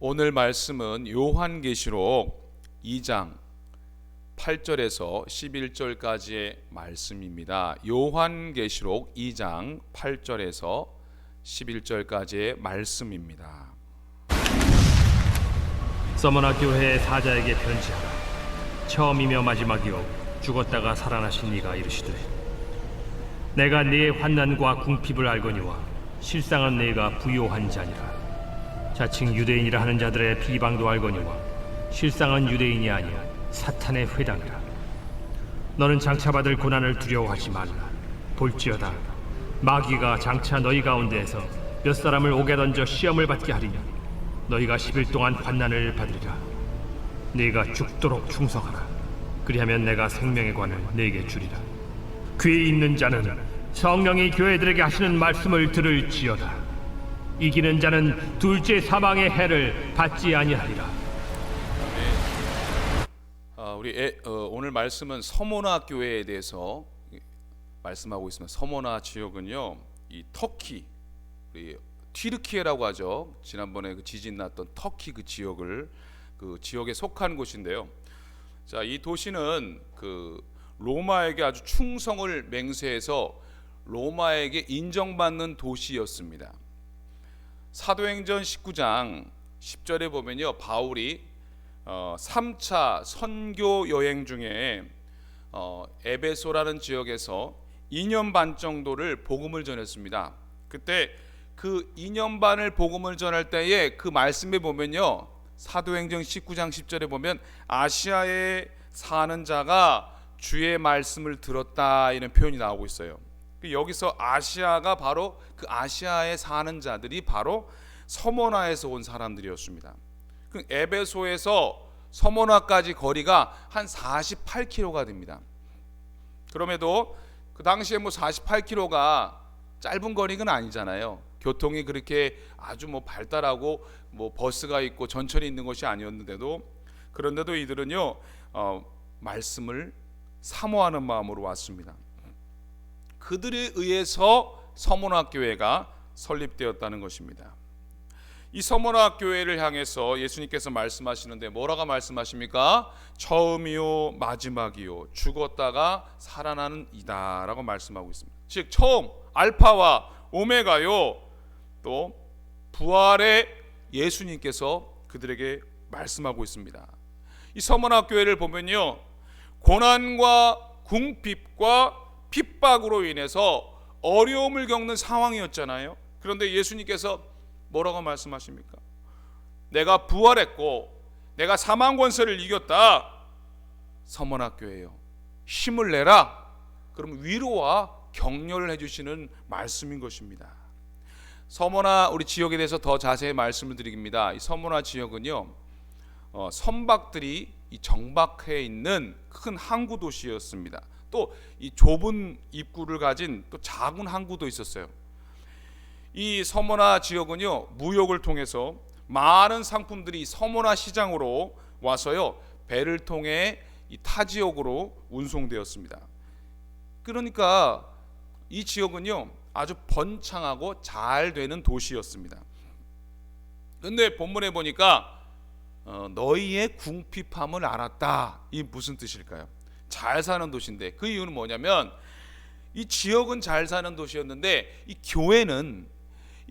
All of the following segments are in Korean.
오늘 말씀은 요한계시록 2장 8절에서 11절까지의 말씀입니다. 요한계시록 2장 8절에서 11절까지의 말씀입니다. 서머나 교회의 사자에게 편지하라. 처음이며 마지막이요 죽었다가 살아나신 이가 이르시되, 내가 네의 환난과 궁핍을 알거니와 실상은 네가 부요한 자니라. 자칭 유대인이라 하는 자들의 비방도 알거니와 실상은 유대인이 아니야 사탄의 회당이라. 너는 장차 받을 고난을 두려워하지 말라. 볼지어다 마귀가 장차 너희 가운데에서 몇 사람을 옥에 던져 시험을 받게 하리니 너희가 10일 동안 환난을 받으리라. 네가 죽도록 충성하라. 그리하면 내가 생명의 관을 네게 주리라. 귀 있는 자는 성령이 교회들에게 하시는 말씀을 들을지어다. 이기는 자는 둘째 사망의 해를 받지 아니하리라. 오늘 말씀은 서모나 교회에 대해서 말씀하고 있습니다. 서모나 지역은요, 이 터키, 튀르키예라고 하죠. 지난번에 그 지진 났던 터키 그 지역에 속한 곳인데요. 자, 이 도시는 그 로마에게 아주 충성을 맹세해서 로마에게 인정받는 도시였습니다. 사도행전 19장 10절에 보면요, 바울이 3차 선교 여행 중에 에베소라는 지역에서 2년 반 정도를 복음을 전했습니다. 그때 그 2년 반을 복음을 전할 때에 그 말씀에 보면요, 사도행전 19장 10절에 보면 아시아에 사는 자가 주의 말씀을 들었다, 이런 표현이 나오고 있어요. 여기서 아시아가 바로 그 아시아에 사는 자들이 바로 서모나에서 온 사람들이었습니다. 그 에베소에서 서모나까지 거리가 한 48km가 됩니다. 그럼에도 그 당시에 48km가 짧은 거리는 아니잖아요. 교통이 그렇게 아주 발달하고 버스가 있고 전철이 있는 것이 아니었는데도, 그런데도 이들은요 말씀을 사모하는 마음으로 왔습니다. 그들에 의해서 서모나 교회가 설립되었다는 것입니다. 이 서모나 교회를 향해서 예수님께서 말씀하시는데 뭐라고 말씀하십니까? 처음이요 마지막이요 죽었다가 살아나는 이다 라고 말씀하고 있습니다. 즉 처음 알파와 오메가요, 또 부활의 예수님께서 그들에게 말씀하고 있습니다. 이 서모나 교회를 보면요, 고난과 궁핍과 핍박으로 인해서 어려움을 겪는 상황이었잖아요. 그런데 예수님께서 뭐라고 말씀하십니까? 내가 부활했고 내가 사망 권세를 이겼다. 서모나 교회요, 힘을 내라. 그럼 위로와 격려를 해주시는 말씀인 것입니다. 서모나 우리 지역에 대해서 더 자세히 말씀을 드립니다. 이 서모나 지역은요, 선박들이 이 정박해 있는 큰 항구 도시였습니다. 또 이 좁은 입구를 가진 또 작은 항구도 있었어요. 이 서모나 지역은요, 무역을 통해서 많은 상품들이 서모나 시장으로 와서요, 배를 통해 이 타 지역으로 운송되었습니다. 그러니까 이 지역은요 아주 번창하고 잘 되는 도시였습니다. 그런데 본문에 보니까 너희의 궁핍함을 알았다, 이 무슨 뜻일까요? 잘 사는 도시인데, 그 이유는 뭐냐면 이 지역은 잘 사는 도시였는데 이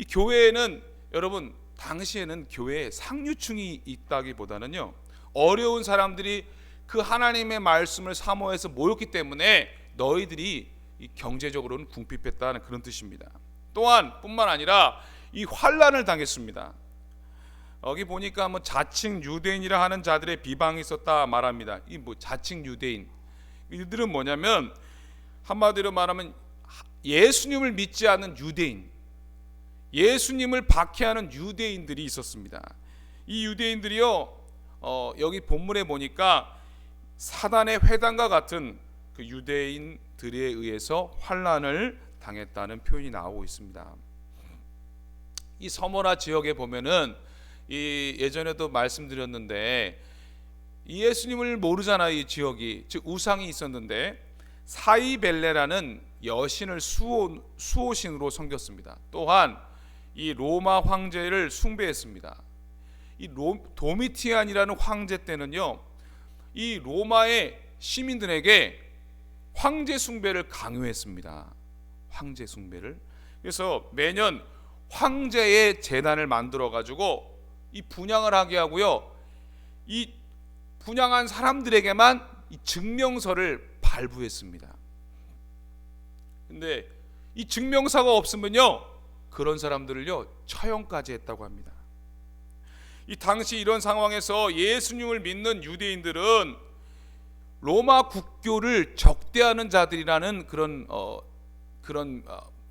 교회는 여러분 당시에는 교회에 상류층이 있다기보다는요, 어려운 사람들이 그 하나님의 말씀을 사모해서 모였기 때문에 너희들이 이 경제적으로는 궁핍했다는 그런 뜻입니다. 또한 뿐만 아니라 이 환난을 당했습니다. 여기 보니까 자칭 유대인이라 하는 자들의 비방이 있었다 말합니다. 이 자칭 유대인, 이들은 뭐냐면 한마디로 말하면 예수님을 믿지 않는 유대인, 예수님을 박해하는 유대인들이 있었습니다. 이 유대인들이요, 여기 본문에 보니까 사단의 회당과 같은 그 유대인들에 의해서 환난을 당했다는 표현이 나오고 있습니다. 이 서모나 지역에 보면은 이 예전에도 말씀드렸는데 이 예수님을 모르잖아요. 이 지역이, 즉 우상이 있었는데 사이벨레라는 여신을 수호신으로 섬겼습니다. 또한 이 로마 황제를 숭배했습니다. 이 도미티안이라는 황제 때는요, 이 로마의 시민들에게 황제 숭배를 강요했습니다. 황제 숭배를. 그래서 매년 황제의 제단을 만들어 가지고 이 분향을 하게 하고요, 이 분향한 사람들에게만 이 증명서를 발부했습니다. 근데 이 증명서가 없으면요, 그런 사람들을요 처형까지 했다고 합니다. 이 당시 이런 상황에서 예수님을 믿는 유대인들은 로마 국교를 적대하는 자들이라는 그런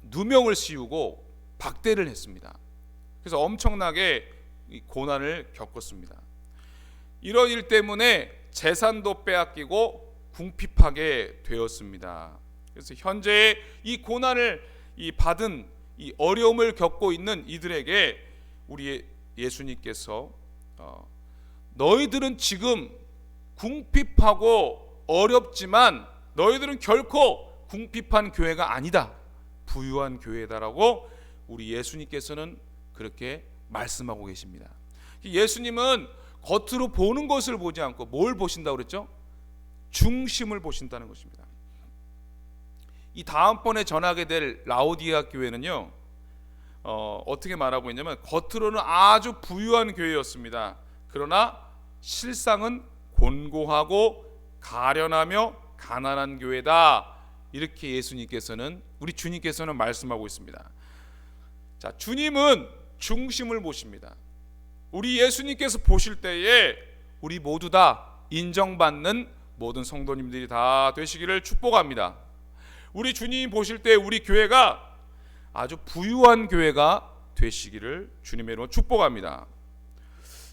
누명을 씌우고 박대를 했습니다. 그래서 엄청나게 고난을 겪었습니다. 이런 일 때문에 재산도 빼앗기고 궁핍하게 되었습니다. 그래서 현재 이 고난을 받은 이 어려움을 겪고 있는 이들에게 우리 예수님께서 너희들은 지금 궁핍하고 어렵지만 너희들은 결코 궁핍한 교회가 아니다, 부유한 교회다라고 우리 예수님께서는 그렇게 말씀하고 계십니다. 예수님은 겉으로 보는 것을 보지 않고 뭘 보신다고 그랬죠? 중심을 보신다는 것입니다. 이 다음번에 전하게 될 라오디아 교회는요, 어떻게 말하고 있냐면 겉으로는 아주 부유한 교회였습니다. 그러나 실상은 곤고하고 가련하며 가난한 교회다, 이렇게 예수님께서는, 우리 주님께서는 말씀하고 있습니다. 자, 주님은 중심을 보십니다. 우리 예수님께서 보실 때에 우리 모두 다 인정받는 모든 성도님들이 다 되시기를 축복합니다. 우리 주님이 보실 때 우리 교회가 아주 부유한 교회가 되시기를 주님의 이름으로 축복합니다.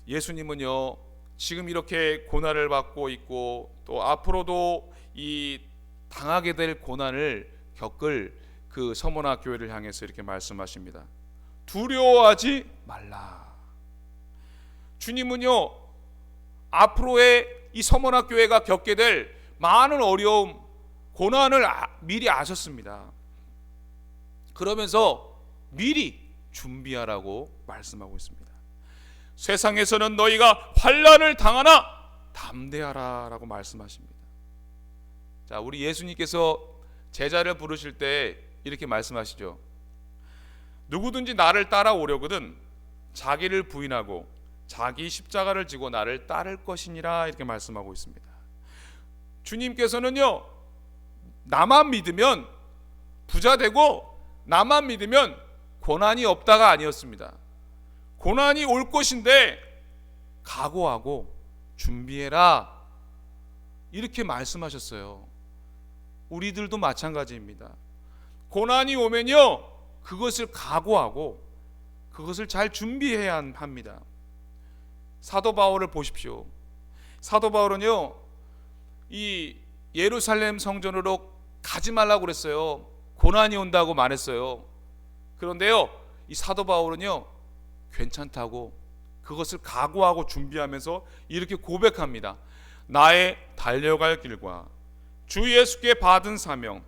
예수님은요, 지금 이렇게 고난을 받고 있고 또 앞으로도 이 당하게 될 고난을 겪을 그 서머나 교회를 향해서 이렇게 말씀하십니다. 두려워하지 말라. 주님은요, 앞으로의 이 서머나 교회가 겪게 될 많은 어려움, 고난을 미리 아셨습니다. 그러면서 미리 준비하라고 말씀하고 있습니다. 세상에서는 너희가 환난을 당하나 담대하라 라고 말씀하십니다. 자, 우리 예수님께서 제자를 부르실 때 이렇게 말씀하시죠. 누구든지 나를 따라오려거든 자기를 부인하고 자기 십자가를 지고 나를 따를 것이니라, 이렇게 말씀하고 있습니다. 주님께서는요, 나만 믿으면 부자 되고 나만 믿으면 고난이 없다가 아니었습니다. 고난이 올 것인데 각오하고 준비해라, 이렇게 말씀하셨어요. 우리들도 마찬가지입니다. 고난이 오면요, 그것을 각오하고 그것을 잘 준비해야 합니다. 사도 바울을 보십시오. 사도 바울은요, 이 예루살렘 성전으로 가지 말라고 그랬어요. 고난이 온다고 말했어요. 그런데요, 이 사도 바울은요, 괜찮다고 그것을 각오하고 준비하면서 이렇게 고백합니다. 나의 달려갈 길과 주 예수께 받은 사명,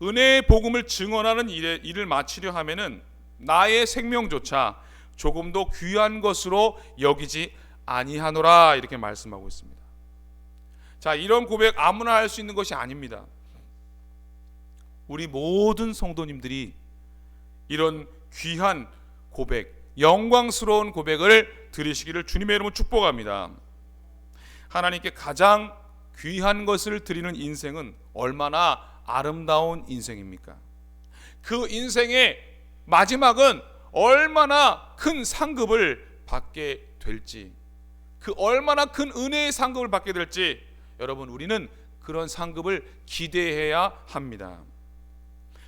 은혜의 복음을 증언하는 일을 마치려 하면은 나의 생명조차 조금도 귀한 것으로 여기지 아니하노라, 이렇게 말씀하고 있습니다. 자, 이런 고백 아무나 할 수 있는 것이 아닙니다. 우리 모든 성도님들이 이런 귀한 고백, 영광스러운 고백을 드리시기를 주님의 이름으로 축복합니다. 하나님께 가장 귀한 것을 드리는 인생은 얼마나 아름다운 인생입니까? 그 인생의 마지막은 얼마나 큰 상급을 받게 될지, 그 얼마나 큰 은혜의 상급을 받게 될지, 여러분, 우리는 그런 상급을 기대해야 합니다.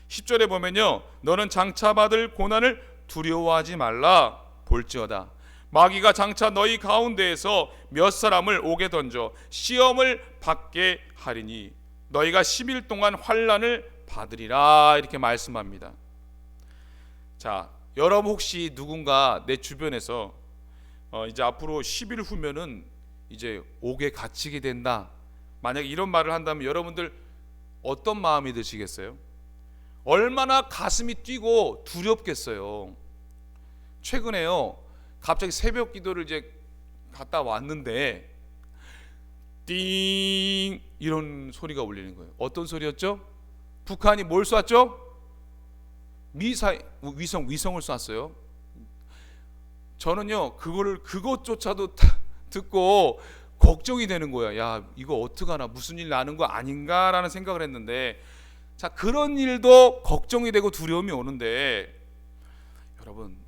10절에 보면요, 너는 장차 받을 고난을 두려워하지 말라. 볼지어다 마귀가 장차 너희 가운데에서 몇 사람을 오게 던져 시험을 받게 하리니 너희가 10일 동안 환난을 받으리라, 이렇게 말씀합니다. 자, 여러분 혹시 누군가 내 주변에서 이제 앞으로 10일 후면은 이제 옥에 갇히게 된다, 만약에 이런 말을 한다면 여러분들 어떤 마음이 드시겠어요? 얼마나 가슴이 뛰고 두렵겠어요. 최근에요, 갑자기 새벽 기도를 이제 갔다 왔는데 띵 이런 소리가 울리는 거예요. 어떤 소리였죠? 북한이 뭘 쐈죠? 위성을 쐈어요. 저는요 그것조차도 듣고 걱정이 되는 거야. 야, 이거 어떡하나, 무슨 일 나는 거 아닌가라는 생각을 했는데, 자, 그런 일도 걱정이 되고 두려움이 오는데, 여러분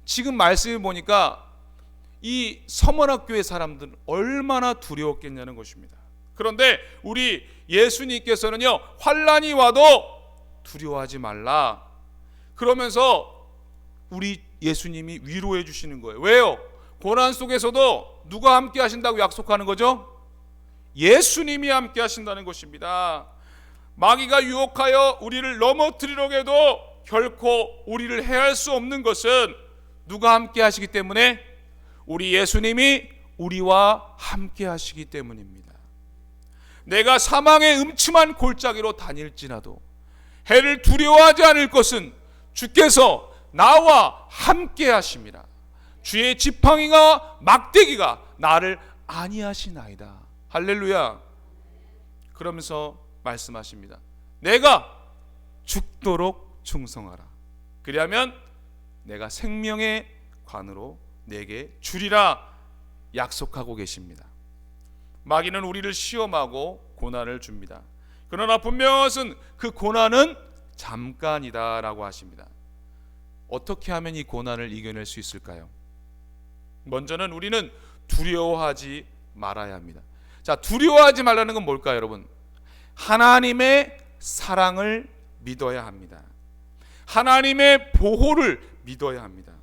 지금 말씀을 보니까 이 서머나교회 사람들은 얼마나 두려웠겠냐는 것입니다. 그런데 우리 예수님께서는요, 환난이 와도 두려워하지 말라 그러면서 우리 예수님이 위로해 주시는 거예요. 왜요? 고난 속에서도 누가 함께 하신다고 약속하는 거죠? 예수님이 함께 하신다는 것입니다. 마귀가 유혹하여 우리를 넘어뜨리려고 해도 결코 우리를 해할 수 없는 것은 누가 함께 하시기 때문에? 우리 예수님이 우리와 함께 하시기 때문입니다. 내가 사망의 음침한 골짜기로 다닐지라도 해를 두려워하지 않을 것은 주께서 나와 함께 하심이라. 주의 지팡이가 막대기가 나를 안위하시나이다. 할렐루야. 그러면서 말씀하십니다. 내가 죽도록 충성하라. 그리하면 내가 생명의 관으로 내게 주리라 약속하고 계십니다. 마귀는 우리를 시험하고 고난을 줍니다. 그러나 분명한 것은 그 고난은 잠깐이다라고 하십니다. 어떻게 하면 이 고난을 이겨낼 수 있을까요? 먼저는 우리는 두려워하지 말아야 합니다. 자, 두려워하지 말라는 건 뭘까요, 여러분? 하나님의 사랑을 믿어야 합니다. 하나님의 보호를 믿어야 합니다.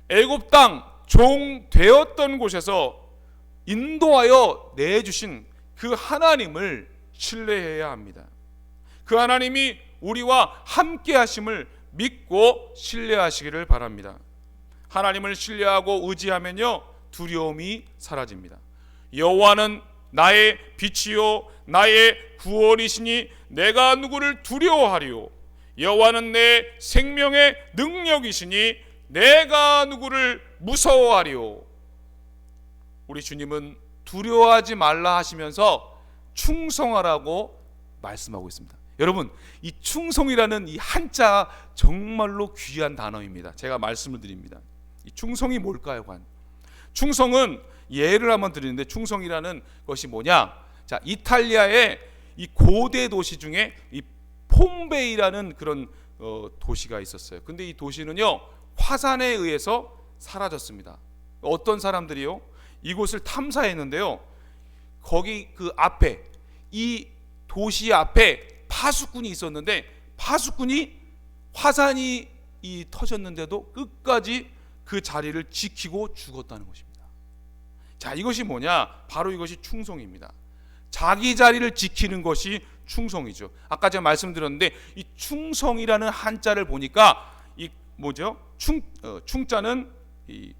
애굽 땅 종 되었던 곳에서 인도하여 내주신 그 하나님을 신뢰해야 합니다. 그 하나님이 우리와 함께 하심을 믿고 신뢰하시기를 바랍니다. 하나님을 신뢰하고 의지하면요, 두려움이 사라집니다. 여호와는 나의 빛이요 나의 구원이시니 내가 누구를 두려워하리요. 여호와는 내 생명의 능력이시니 내가 누구를 무서워하리요. 우리 주님은 두려워하지 말라 하시면서 충성하라고 말씀하고 있습니다. 여러분, 이 충성이라는 이 한자 정말로 귀한 단어입니다. 제가 말씀을 드립니다. 이 충성이 뭘까요, 관? 충성은 예를 한번 드리는데, 충성이라는 것이 뭐냐? 자, 이탈리아의 이 고대 도시 중에 이 폼베이라는 그런 도시가 있었어요. 근데 이 도시는요, 화산에 의해서 사라졌습니다. 어떤 사람들이요? 이곳을 탐사했는데요. 거기 그 앞에, 이 도시 앞에 파수꾼이 있었는데, 파수꾼이 화산이 터졌는데도 끝까지 그 자리를 지키고 죽었다는 것입니다. 자, 이것이 뭐냐? 바로 이것이 충성입니다. 자기 자리를 지키는 것이 충성이죠. 아까 제가 말씀드렸는데, 이 충성이라는 한자를 보니까 이 뭐죠? 충자는 이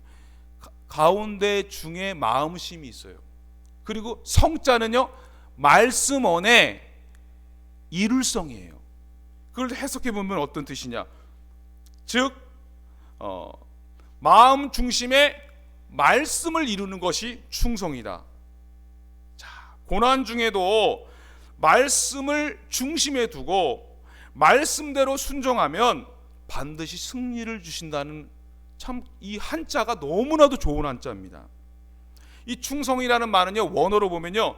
가운데 중에 마음심이 있어요. 그리고 성자는요, 말씀 안에 이룰성이에요. 그걸 해석해 보면 어떤 뜻이냐? 즉 마음 중심에 말씀을 이루는 것이 충성이다. 자, 고난 중에도 말씀을 중심에 두고 말씀대로 순종하면 반드시 승리를 주신다는, 참 이 한자가 너무나도 좋은 한자입니다. 이 충성이라는 말은요, 원어로 보면요,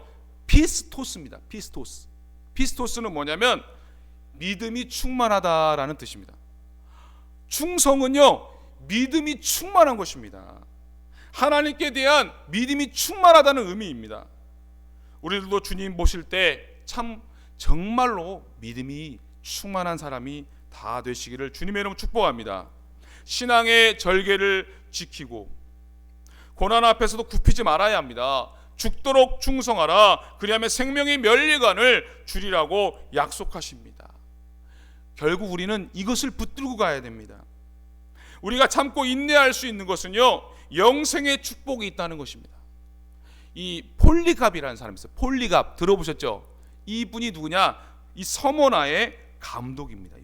피스토스입니다. 피스토스. 피스토스는 뭐냐면 믿음이 충만하다라는 뜻입니다. 충성은요, 믿음이 충만한 것입니다. 하나님께 대한 믿음이 충만하다는 의미입니다. 우리들도 주님 보실 때 참 정말로 믿음이 충만한 사람이 다 되시기를 주님의 이름으로 축복합니다. 신앙의 절개를 지키고 고난 앞에서도 굽히지 말아야 합니다. 죽도록 충성하라. 그리하면 생명의 면류관을 주리라고 약속하십니다. 결국 우리는 이것을 붙들고 가야 됩니다. 우리가 참고 인내할 수 있는 것은요, 영생의 축복이 있다는 것입니다. 이 폴리갑이라는 사람이 있어요. 폴리갑 들어보셨죠? 이분이 누구냐? 이 서머나의 감독입니다.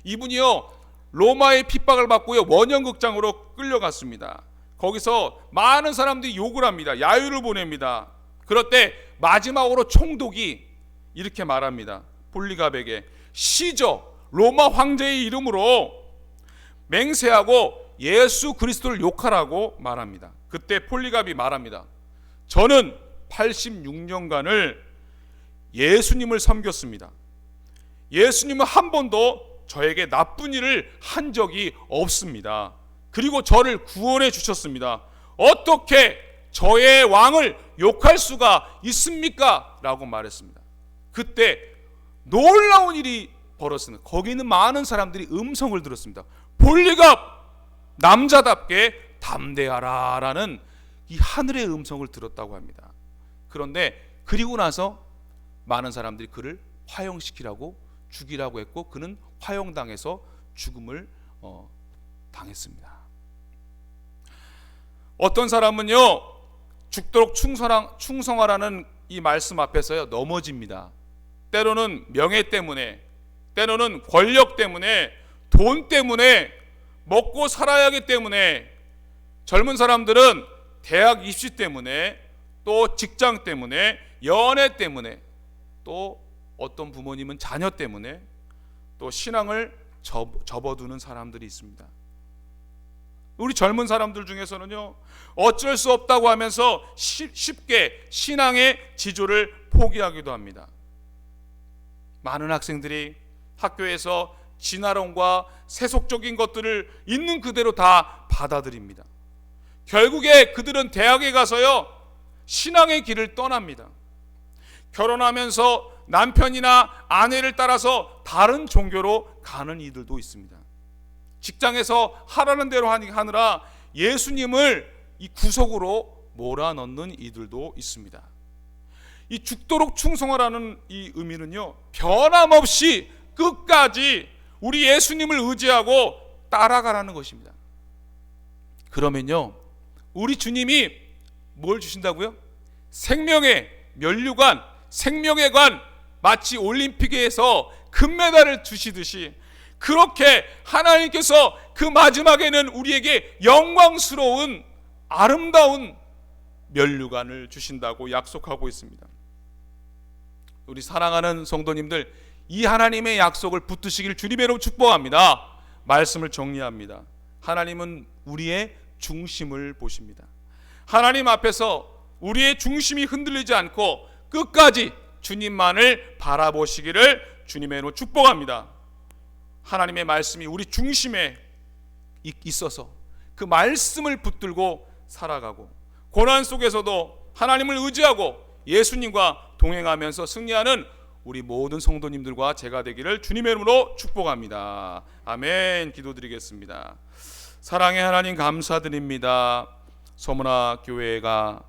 이분이요, 로마의 핍박을 받고요, 원형극장으로 끌려갔습니다. 거기서 많은 사람들이 욕을 합니다. 야유를 보냅니다. 그럴 때 마지막으로 총독이 이렇게 말합니다. 폴리갑에게 시저 로마 황제의 이름으로 맹세하고 예수 그리스도를 욕하라고 말합니다. 그때 폴리갑이 말합니다. 저는 86년간을 예수님을 섬겼습니다. 예수님은 한 번도 저에게 나쁜 일을 한 적이 없습니다. 그리고 저를 구원해 주셨습니다. 어떻게 저의 왕을 욕할 수가 있습니까? 라고 말했습니다. 그때 놀라운 일이 벌어졌습니다. 거기 있는 많은 사람들이 음성을 들었습니다. 폴리갑, 남자답게 담대하라 라는 이 하늘의 음성을 들었다고 합니다. 그런데 그리고 나서 많은 사람들이 그를 화형시키라고 죽이라고 했고, 그는 화형당해서 죽음을 당했습니다. 어떤 사람은요, 죽도록 충성하라는 이 말씀 앞에서요 넘어집니다. 때로는 명예 때문에, 때로는 권력 때문에, 돈 때문에, 먹고 살아야 하기 때문에, 젊은 사람들은 대학 입시 때문에, 또 직장 때문에, 연애 때문에, 또 어떤 부모님은 자녀 때문에 또 신앙을 접어두는 사람들이 있습니다. 우리 젊은 사람들 중에서는요, 어쩔 수 없다고 하면서 쉽게 신앙의 지조를 포기하기도 합니다. 많은 학생들이 학교에서 진화론과 세속적인 것들을 있는 그대로 다 받아들입니다. 결국에 그들은 대학에 가서요, 신앙의 길을 떠납니다. 결혼하면서 남편이나 아내를 따라서 다른 종교로 가는 이들도 있습니다. 직장에서 하라는 대로 하느라 예수님을 이 구석으로 몰아넣는 이들도 있습니다. 이 죽도록 충성하라는 이 의미는요, 변함없이 끝까지 우리 예수님을 의지하고 따라가라는 것입니다. 그러면요, 우리 주님이 뭘 주신다고요? 생명의 면류관, 생명의 관, 마치 올림픽에서 금메달을 주시듯이 그렇게 하나님께서 그 마지막에는 우리에게 영광스러운 아름다운 면류관을 주신다고 약속하고 있습니다. 우리 사랑하는 성도님들, 이 하나님의 약속을 붙드시길 주님의 이름으로 축복합니다. 말씀을 정리합니다. 하나님은 우리의 중심을 보십니다. 하나님 앞에서 우리의 중심이 흔들리지 않고 끝까지 주님만을 바라보시기를 주님의 이름으로 축복합니다. 하나님의 말씀이 우리 중심에 있어서 그 말씀을 붙들고 살아가고, 고난 속에서도 하나님을 의지하고 예수님과 동행하면서 승리하는 우리 모든 성도님들과 제가 되기를 주님의 이름으로 축복합니다. 아멘. 기도드리겠습니다. 사랑의 하나님, 감사드립니다. 서문화 교회가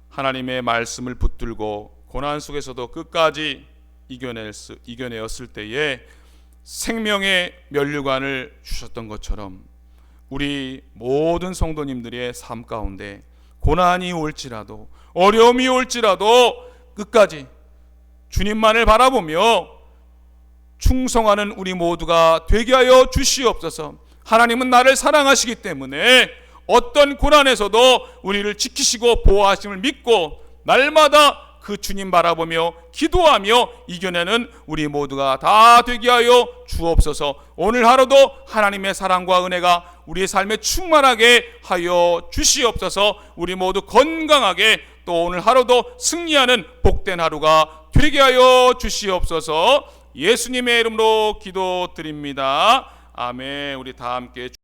하나님의 말씀을 붙들고 고난 속에서도 끝까지 이겨내었을 때에 생명의 면류관을 주셨던 것처럼 우리 모든 성도님들의 삶 가운데 고난이 올지라도, 어려움이 올지라도 끝까지 주님만을 바라보며 충성하는 우리 모두가 되게 하여 주시옵소서. 하나님은 나를 사랑하시기 때문에 어떤 고난에서도 우리를 지키시고 보호하심을 믿고 날마다 그 주님 바라보며 기도하며 이겨내는 우리 모두가 다 되게 하여 주옵소서. 오늘 하루도 하나님의 사랑과 은혜가 우리의 삶에 충만하게 하여 주시옵소서. 우리 모두 건강하게 또 오늘 하루도 승리하는 복된 하루가 되게 하여 주시옵소서. 예수님의 이름으로 기도드립니다. 아멘. 우리 다 함께